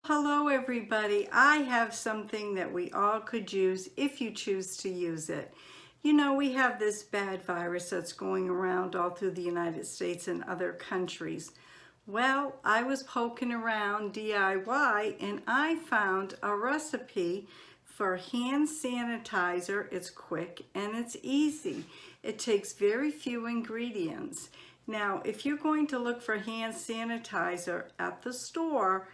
Hello everybody. I have something that we all could use if you choose to use it. You know, we have this bad virus that's going around all through the United States and other countries. Well, I was poking around DIY and I found a recipe for hand sanitizer. It's quick and it's easy. It takes very few ingredients. Now, if you're going to look for hand sanitizer at the store,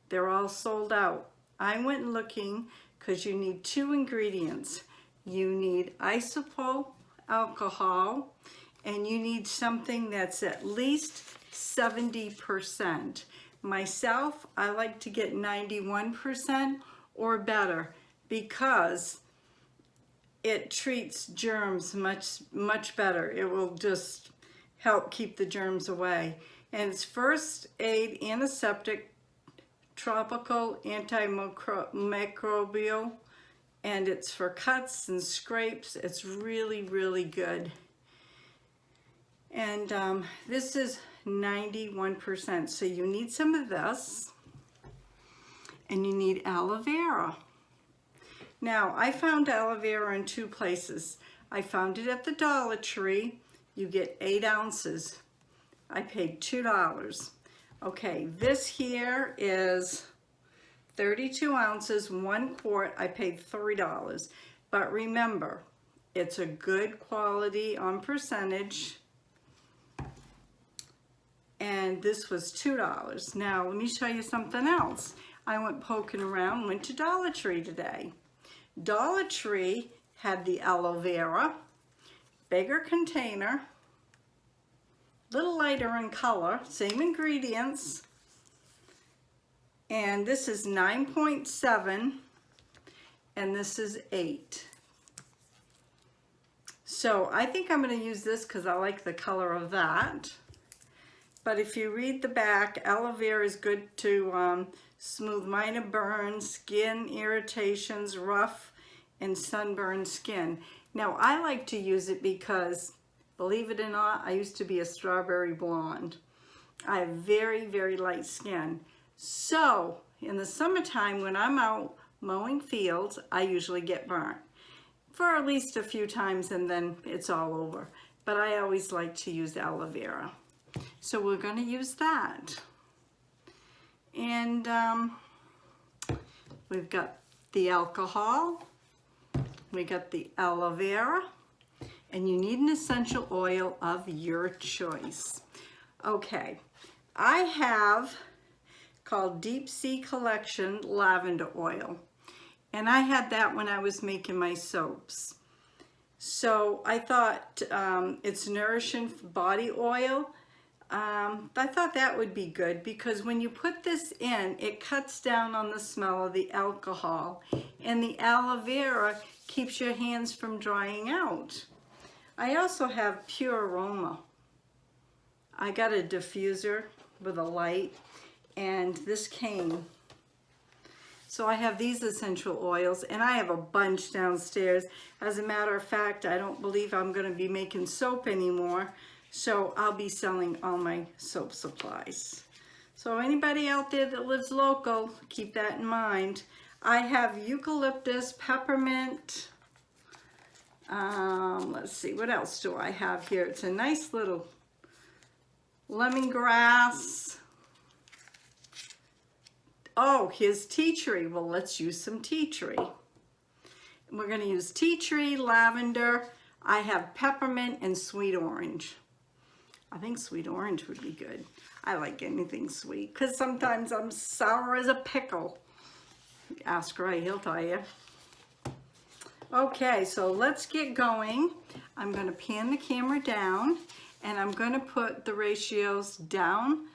they're all sold out. I went looking because you need two ingredients. You need isopropyl alcohol and you need something that's at least 70%. Myself, I like to get 91% or better because it treats germs much better. It will just help keep the germs away. And it's first aid, antiseptic, tropical, antimicrobial, and it's for cuts and scrapes. It's really, really good. And this is 91%. So you need some of this, and you need aloe vera. Now, I found aloe vera in two places. I found it at the Dollar Tree. You get 8 ounces. I paid $2. Okay, this here is 32 ounces, 1 quart. I paid $3. But remember, it's a good quality on percentage. And this was $2. Now, let me show you something else. I went poking around, went to Dollar Tree today. Dollar Tree had the aloe vera, bigger container, little lighter in color, same ingredients, and this is 9.7 and this is 8. So I think I'm going to use this because I like the color of that. But if you read the back, aloe vera is good to smooth minor burns, skin irritations, rough and sunburned skin. Now I like to use it because, believe it or not, I used to be a strawberry blonde. I have very, very light skin. So in the summertime when I'm out mowing fields, I usually get burnt for at least a few times and then it's all over. But I always like to use aloe vera. So we're going to use that. And we've got the alcohol, we got the aloe vera, and you need an essential oil of your choice. Okay, I have called Deep Sea Collection lavender oil, and I had that when I was making my soaps. So I thought it's nourishing body oil. I thought that would be good because when you put this in, it cuts down on the smell of the alcohol, and the aloe vera keeps your hands from drying out. I also have pure aroma. I got a diffuser with a light, and this came. So I have these essential oils, and I have a bunch downstairs. As a matter of fact, I don't believe I'm going to be making soap anymore, so I'll be selling all my soap supplies. So anybody out there that lives local, keep that in mind. I have eucalyptus, peppermint. Let's see, what else do I have here? It's a nice little lemongrass. Oh, here's tea tree. Well, let's use some tea tree. We're going to use tea tree, lavender. I have peppermint and sweet orange. I think sweet orange would be good. I like anything sweet because sometimes I'm sour as a pickle. Ask Ray, he'll tell you. Okay, so let's get going. I'm going to pan the camera down, and I'm going to put the ratios down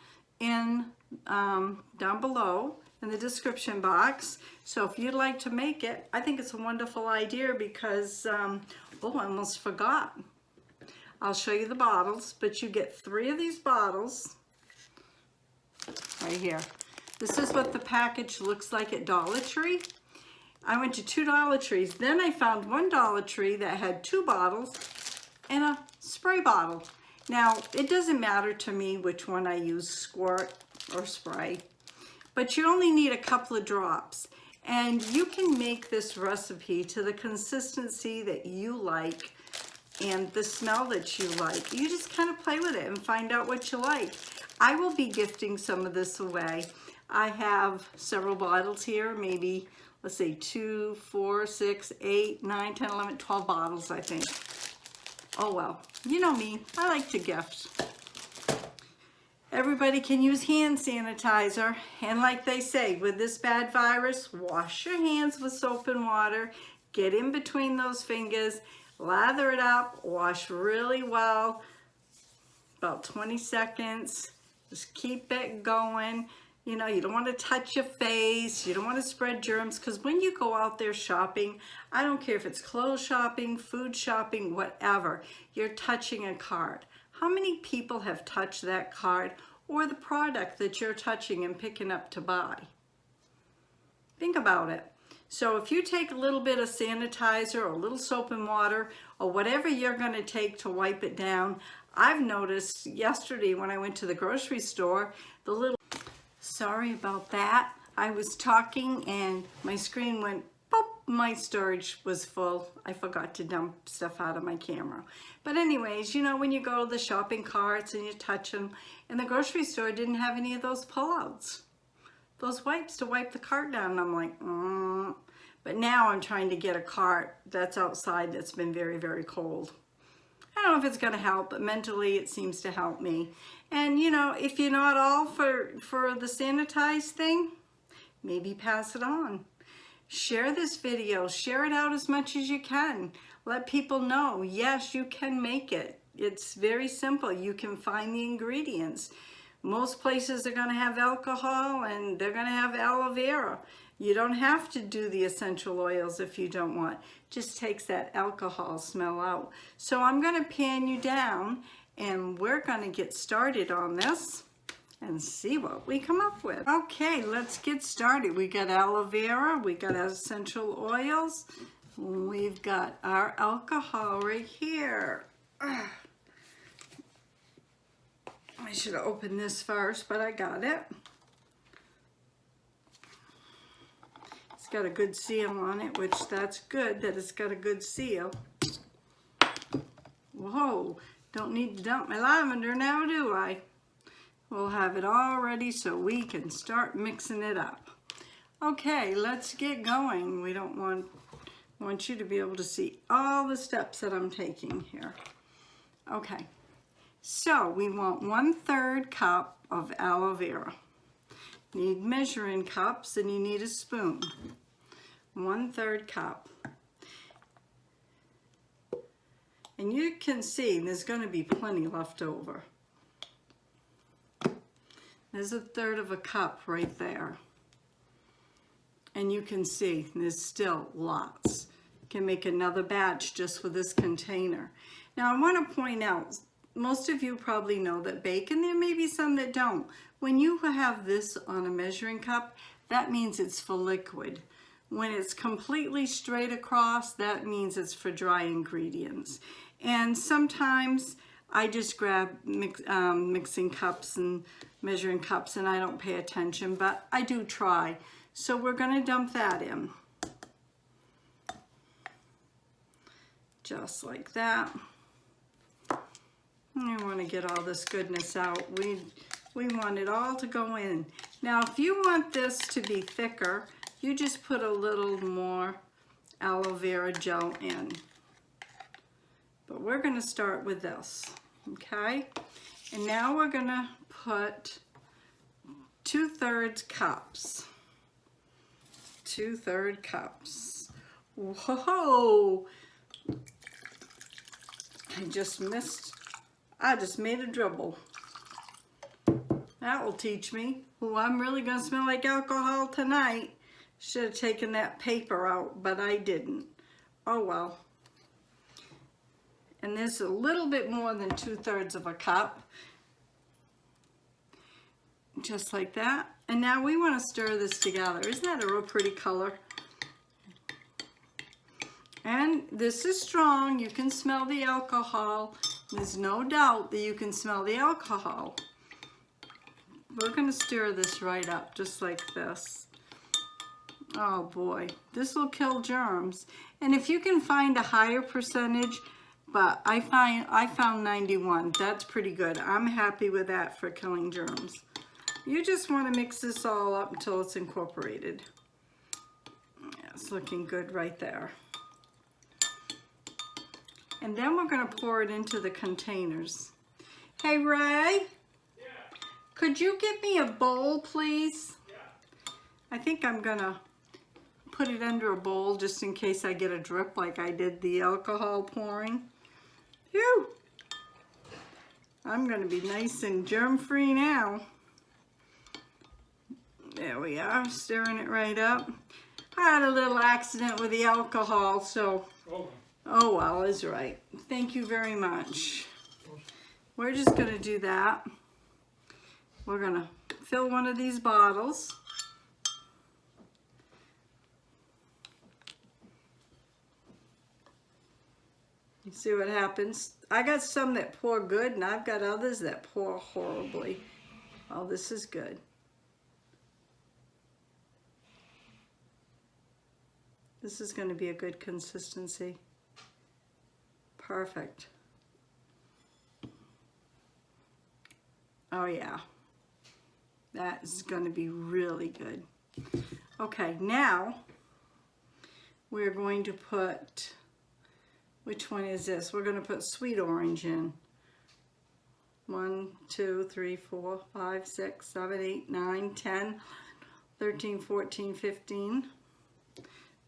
below in the description box. So if you'd like to make it, I think it's a wonderful idea because, oh, I almost forgot. I'll show you the bottles, but you get 3 of these bottles right here. This is what the package looks like at Dollar Tree. I went to 2 Dollar Trees. Then I found 1 Dollar Tree that had 2 bottles and a spray bottle. Now, it doesn't matter to me which one I use, squirt or spray. but you only need a couple of drops. And you can make this recipe to the consistency that you like and the smell that you like. You just kind of play with it and find out what you like. I will be gifting some of this away. I have several bottles here, maybe, let's see, 2, 4, 6, 8, 9, 10, 11, 12 bottles, I think. Oh well, you know me, I like to gift. Everybody can use hand sanitizer, and like they say, with this bad virus, wash your hands with soap and water, get in between those fingers, lather it up, wash really well, about 20 seconds, just keep it going. You know, you don't want to touch your face, you don't want to spread germs, because when you go out there shopping, I don't care if it's clothes shopping, food shopping, whatever, you're touching a card. How many people have touched that card or the product that you're touching and picking up to buy? Think about it. So if you take a little bit of sanitizer or a little soap and water or whatever you're going to take to wipe it down, I've noticed yesterday when I went to the grocery store, sorry about that. I was talking and my screen went pop. My storage was full. I forgot to dump stuff out of my camera. But anyways, you know, when you go to the shopping carts and you touch them, and the grocery store didn't have any of those pullouts, those wipes to wipe the cart down. And I'm like, But now I'm trying to get a cart that's outside that's been very, very cold. I don't know if it's going to help, but mentally it seems to help me. And you know, if you're not all for the sanitized thing, maybe pass it on. Share this video, share it out as much as you can. Let people know, yes, you can make it. It's very simple. You can find the ingredients. Most places are going to have alcohol and they're going to have aloe vera. You don't have to do the essential oils if you don't want. Just takes that alcohol smell out. So I'm going to pan you down and we're going to get started on this and see what we come up with. Okay, let's get started. We got aloe vera, we got essential oils, we've got our alcohol right here. I should have opened this first, but I got it. It's got a good seal on it, which that's good that it's got a good seal. Whoa, don't need to dump my lavender now, do I? We'll have it all ready so we can start mixing it up. Okay, let's get going. We don't want you to be able to see all the steps that I'm taking here. Okay, so we want 1/3 cup of aloe vera. You need measuring cups and you need a spoon. 1/3 cup. And you can see there's going to be plenty left over. There's 1/3 of a cup right there. And you can see there's still lots. You can make another batch just with this container. Now I want to point out, most of you probably know that bacon, there may be some that don't. When you have this on a measuring cup, that means it's for liquid. When it's completely straight across, that means it's for dry ingredients. And sometimes I just grab mixing cups and measuring cups and I don't pay attention, but I do try. So we're going to dump that in. Just like that. I want to get all this goodness out. We want it all to go in. Now, if you want this to be thicker, you just put a little more aloe vera gel in. But we're going to start with this, okay? And now we're going to put 2/3 cups. 2/3 cups. Whoa! I just made a dribble. That will teach me. Oh, I'm really going to smell like alcohol tonight. Should have taken that paper out, but I didn't. Oh well. And there's a little bit more than 2/3 of a cup. Just like that. And now we want to stir this together. Isn't that a real pretty color? And this is strong. You can smell the alcohol. There's no doubt that you can smell the alcohol. we're going to stir this right up, just like this. Oh boy, this will kill germs. And if you can find a higher percentage, but I found 91. That's pretty good. I'm happy with that for killing germs. You just want to mix this all up until it's incorporated. Yeah, it's looking good right there. And then we're going to pour it into the containers. Hey, Ray? Yeah. Could you get me a bowl, please? Yeah. I think I'm going to put it under a bowl just in case I get a drip like I did the alcohol pouring. Phew! I'm going to be nice and germ-free now. There we are, stirring it right up. I had a little accident with the alcohol, so... Oh well, is right. Thank you very much. We're just going to do that. We're going to fill one of these bottles. You see what happens? I got some that pour good, and I've got others that pour horribly. Oh, this is good. This is going to be a good consistency. Perfect. Oh yeah, that is going to be really good. Okay, now we're going to put, which one is this? We're going to put sweet orange in. 1, 2, 3, 4, 5, 6, 7, 8, 9, 10, 13, 14, 15.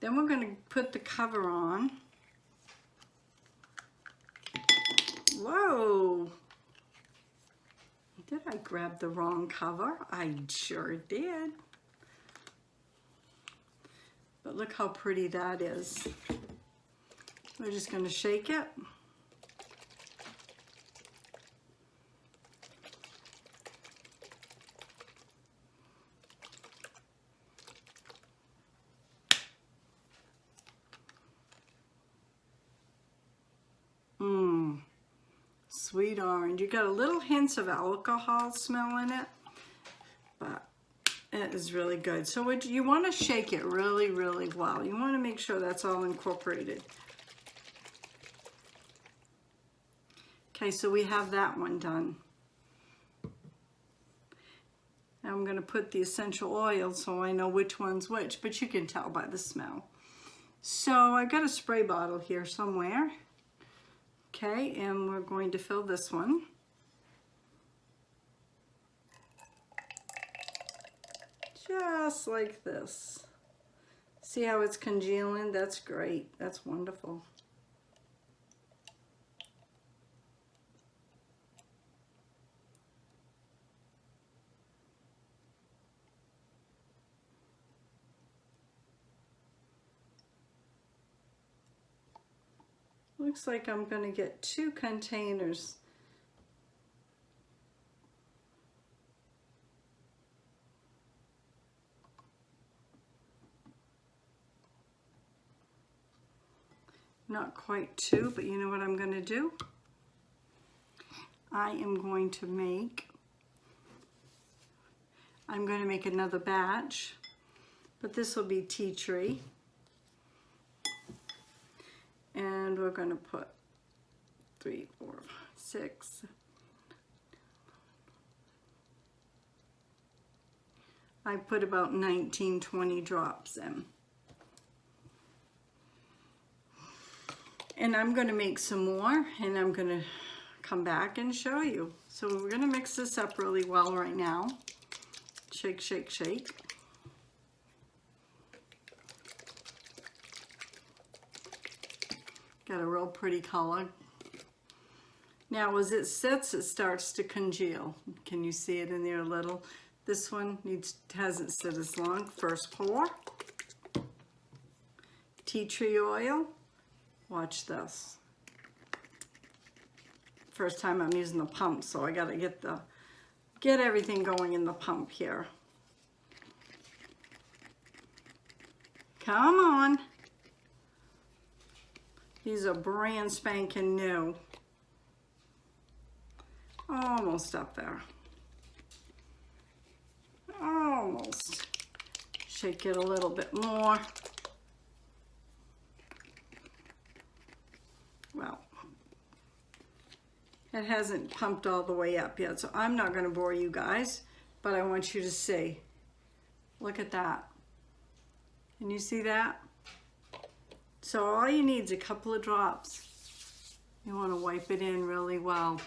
Then we're going to put the cover on. Whoa! Did I grab the wrong cover? I sure did. But look how pretty that is. We're just going to shake it. Sweet orange. You got a little hints of alcohol smell in it, but it is really good. So you want to shake it really, really well. You want to make sure that's all incorporated. Okay, so we have that one done. Now I'm going to put the essential oil so I know which one's which, but you can tell by the smell. So I've got a spray bottle here somewhere. Okay, and we're going to fill this one. Just like this. See how it's congealing? That's great. That's wonderful. Looks like I'm going to get 2 containers. Not quite 2, but you know what I'm going to do? I'm going to make another batch, but this will be tea tree. And we're going to put 3, 4, 6. I put about 19, 20 drops in. And I'm going to make some more, and I'm going to come back and show you. So we're going to mix this up really well right now. Shake, shake, shake. Got a real pretty color. Now as it sits, it starts to congeal. Can you see it in there a little? This one hasn't sit as long. First pour. Tea tree oil. Watch this. First time I'm using the pump, so I gotta get everything going in the pump here. Come on. These are brand spanking new. Almost up there. almost. Shake it a little bit more. Well, it hasn't pumped all the way up yet, so I'm not going to bore you guys, but I want you to see. Look at that. Can you see that? So all you need is a couple of drops. You want to wipe it in really well.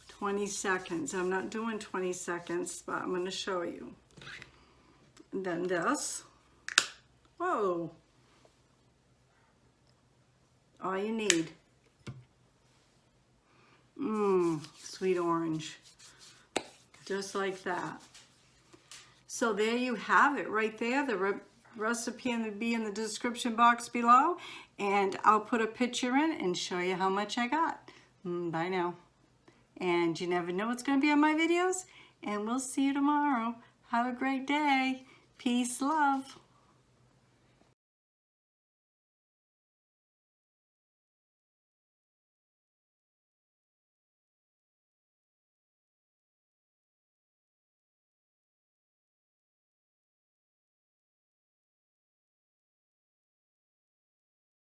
20 seconds. I'm not doing 20 seconds, but I'm going to show you. And then this. Whoa. All you need. Sweet orange. Just like that. So there you have it right there. The recipe will be in the description box below. And I'll put a picture in and show you how much I got. Bye now. And you never know what's going to be on my videos. And we'll see you tomorrow. Have a great day. Peace, love.